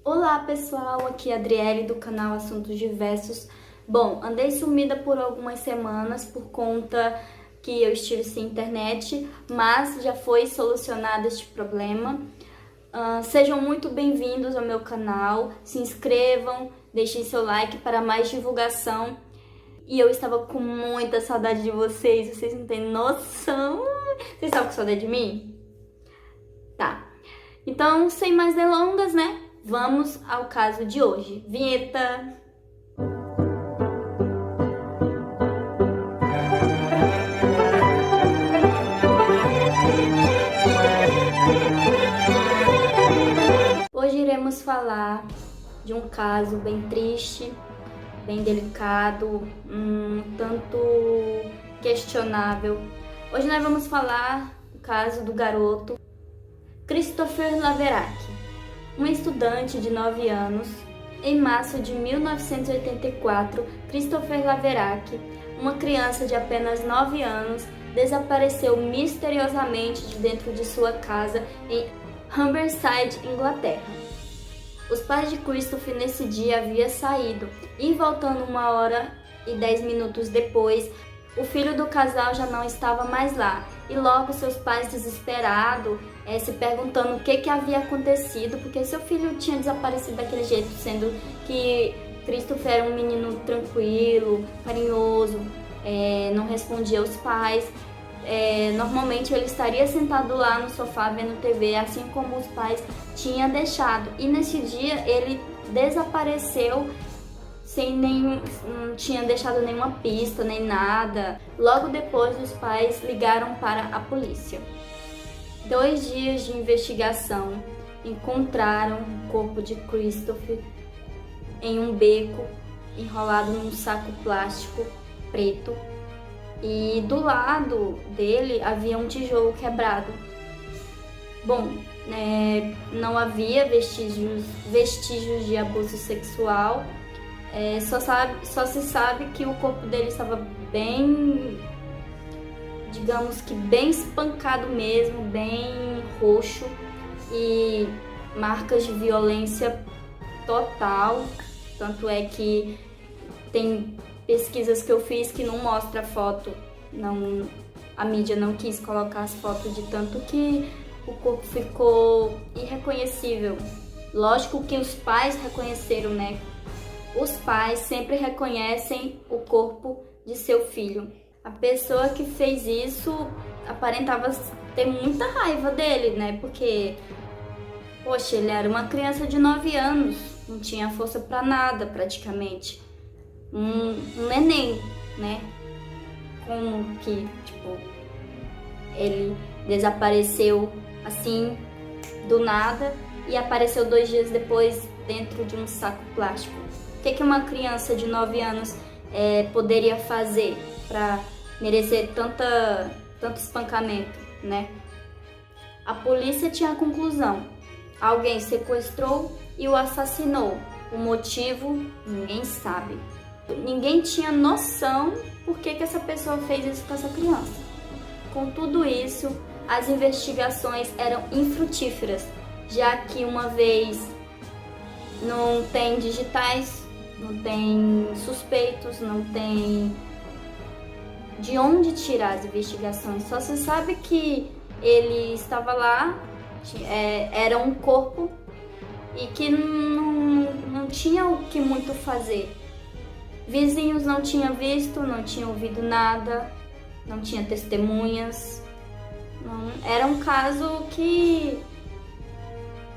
Olá pessoal, aqui é a Adriele do canal Assuntos Diversos. Bom, andei sumida por algumas semanas por conta que eu estive sem internet, mas já foi solucionado este problema. Sejam muito bem-vindos ao meu canal, se inscrevam, deixem seu like para mais divulgação. E eu estava com muita saudade de vocês não têm noção. Vocês estavam com saudade de mim? Tá, então sem mais delongas, né? Vamos ao caso de hoje. Vinheta! Hoje iremos falar de um caso bem triste, bem delicado, tanto questionável. Hoje nós vamos falar do caso do garoto Christopher Laverack, um estudante de 9 anos. Em março de 1984, Christopher Laverack, uma criança de apenas 9 anos, desapareceu misteriosamente de dentro de sua casa em Humberside, Inglaterra. Os pais de Christopher nesse dia haviam saído e, voltando 1h10 depois, o filho do casal já não estava mais lá. E logo seus pais, desesperados, se perguntando o que havia acontecido, porque seu filho tinha desaparecido daquele jeito, sendo que Christopher era um menino tranquilo, carinhoso, não respondia aos pais. Normalmente ele estaria sentado lá no sofá vendo TV, assim como os pais tinham deixado. E nesse dia ele desapareceu não tinha deixado nenhuma pista, nem nada. Logo depois, os pais ligaram para a polícia. 2 dias de investigação encontraram o corpo de Christopher em um beco, enrolado num saco plástico preto. E do lado dele havia um tijolo quebrado. Bom, não havia vestígios de abuso sexual. Só se sabe que o corpo dele estava bem, digamos que bem espancado mesmo, bem roxo, e marcas de violência total. Tanto é que tem pesquisas que eu fiz que não mostra a foto, a mídia não quis colocar as fotos, de tanto que o corpo ficou irreconhecível. Lógico que os pais reconheceram, né? Os pais sempre reconhecem o corpo de seu filho. A pessoa que fez isso aparentava ter muita raiva dele, né? Porque, poxa, ele era uma criança de 9 anos, não tinha força pra nada praticamente. Um neném, né? Como que, ele desapareceu assim, do nada, e apareceu 2 dias depois dentro de um saco plástico. O que uma criança de 9 anos poderia fazer para merecer tanto espancamento, né? A polícia tinha a conclusão: alguém sequestrou e o assassinou. O motivo, ninguém sabe. Ninguém tinha noção por que essa pessoa fez isso com essa criança. Com tudo isso, as investigações eram infrutíferas, já que uma vez não tem digitais, não tem suspeitos, não tem de onde tirar as investigações. Só se sabe que ele estava lá, era um corpo, e que não tinha o que muito fazer. Vizinhos não tinham visto, não tinham ouvido nada, não tinha testemunhas. Era um caso que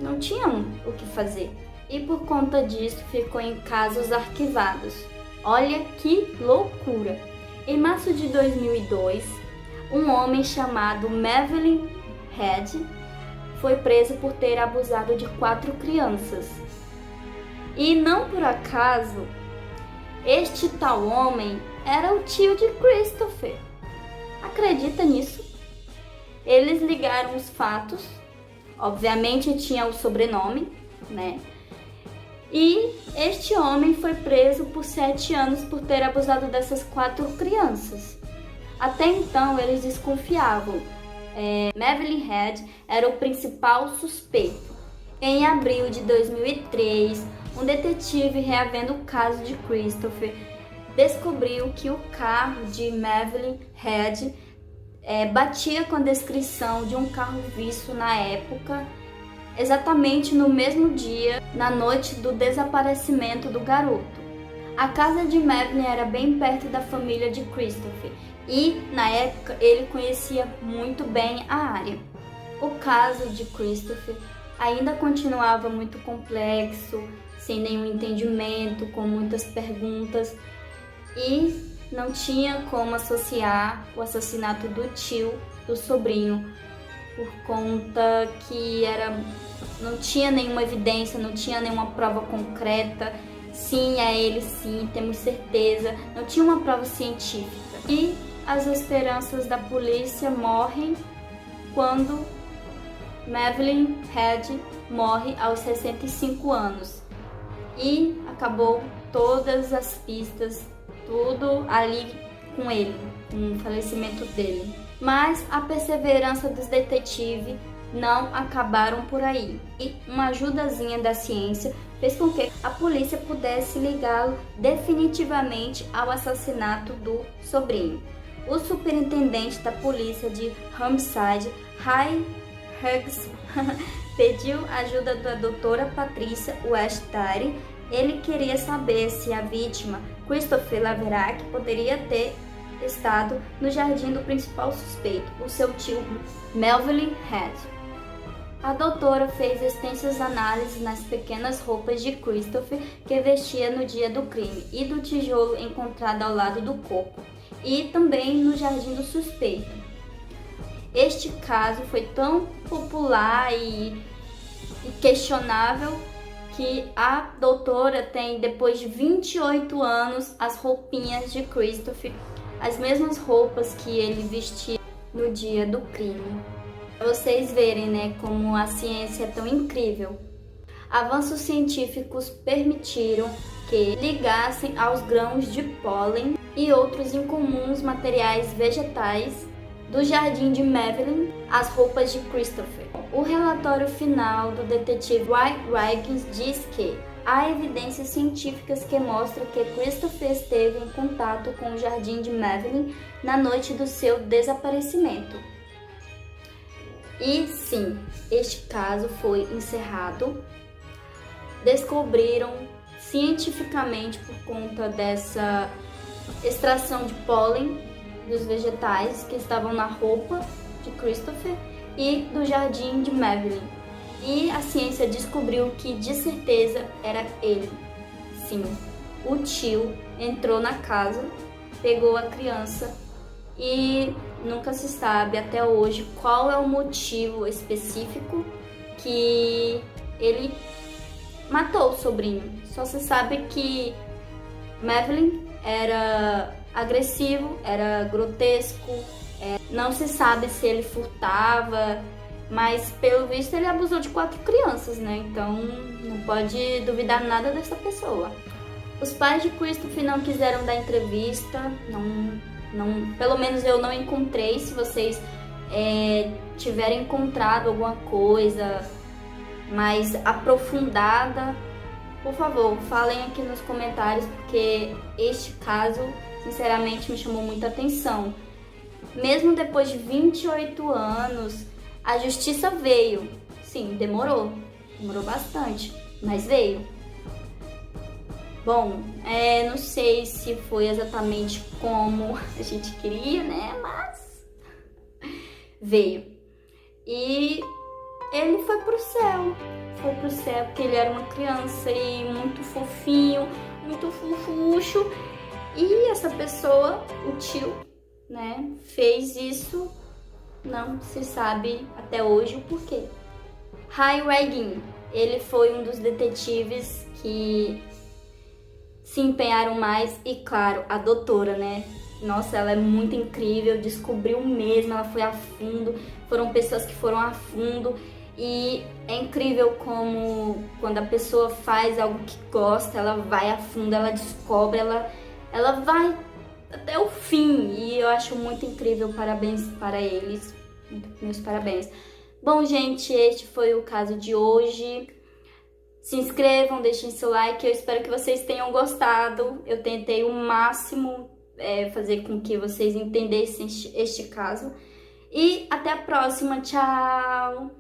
não tinham o que fazer. E por conta disso ficou em casos arquivados. Olha que loucura! Em março de 2002, um homem chamado Melvin Head foi preso por ter abusado de 4 crianças. E não por acaso, este tal homem era o tio de Christopher. Acredita nisso? Eles ligaram os fatos, obviamente tinha o sobrenome, né? E este homem foi preso por 7 anos por ter abusado dessas 4 crianças. Até então eles desconfiavam. Melvin Head era o principal suspeito. Em abril de 2003, um detetive reavendo o caso de Christopher descobriu que o carro de Madeline Head batia com a descrição de um carro visto na época, exatamente no mesmo dia, na noite do desaparecimento do garoto. A casa de Madeline era bem perto da família de Christopher e, na época, ele conhecia muito bem a área. O caso de Christopher ainda continuava muito complexo, sem nenhum entendimento, com muitas perguntas, e não tinha como associar o assassinato do tio, do sobrinho, por conta que não tinha nenhuma evidência, não tinha nenhuma prova concreta. Sim, é ele, sim, temos certeza. Não tinha uma prova científica. E as esperanças da polícia morrem quando Madeline Head morre aos 65 anos. E acabou todas as pistas, tudo ali com ele, com o falecimento dele. Mas a perseverança dos detetives não acabaram por aí. E uma ajudazinha da ciência fez com que a polícia pudesse ligá-lo definitivamente ao assassinato do sobrinho. O superintendente da polícia de Homicide, Ray Hughes, pediu a ajuda da doutora Patricia Westary. Ele queria saber se a vítima, Christopher Laverack, poderia ter estado no jardim do principal suspeito, o seu tio Melvin Head. A doutora fez extensas análises nas pequenas roupas de Christopher que vestia no dia do crime e do tijolo encontrado ao lado do corpo, e também no jardim do suspeito. Este caso foi tão popular e questionável que a doutora tem, depois de 28 anos, as roupinhas de Christopher, as mesmas roupas que ele vestia no dia do crime. Pra vocês verem, né, como a ciência é tão incrível. Avanços científicos permitiram que ligassem aos grãos de pólen e outros incomuns materiais vegetais do jardim de Madeline às roupas de Christopher. O relatório final do detetive Wiggins diz que há evidências científicas que mostram que Christopher esteve em contato com o jardim de Madeline na noite do seu desaparecimento. E sim, este caso foi encerrado. Descobriram cientificamente, por conta dessa extração de pólen dos vegetais que estavam na roupa de Christopher e do jardim de Madeline. E a ciência descobriu que de certeza era ele. Sim, o tio entrou na casa, pegou a criança e nunca se sabe até hoje qual é o motivo específico que ele matou o sobrinho. Só se sabe que Madeline era agressivo, era grotesco, não se sabe se ele furtava, mas pelo visto ele abusou de 4 crianças, né? Então não pode duvidar nada dessa pessoa. Os pais de Christopher não quiseram dar entrevista, pelo menos eu não encontrei. Se vocês tiverem encontrado alguma coisa mais aprofundada, por favor, falem aqui nos comentários, porque este caso, sinceramente, me chamou muita atenção. Mesmo depois de 28 anos, a justiça veio. Sim, demorou bastante, mas veio. Bom, não sei se foi exatamente como a gente queria, né? Mas veio. E ele foi pro céu. Foi pro céu porque ele era uma criança e muito fofinho, muito fofucho. E essa pessoa, o tio, né, fez isso. Não se sabe até hoje o porquê. Ray Wiggins, ele foi um dos detetives que se empenharam mais, e claro, a doutora, né? Nossa, ela é muito incrível, descobriu mesmo, ela foi a fundo, foram pessoas que foram a fundo, e é incrível como quando a pessoa faz algo que gosta, ela vai a fundo, ela descobre, ela vai até o fim, e eu acho muito incrível. Parabéns para eles, meus parabéns. Bom, gente, este foi o caso de hoje. Se inscrevam, deixem seu like, eu espero que vocês tenham gostado. Eu tentei o máximo fazer com que vocês entendessem este caso. E até a próxima, tchau!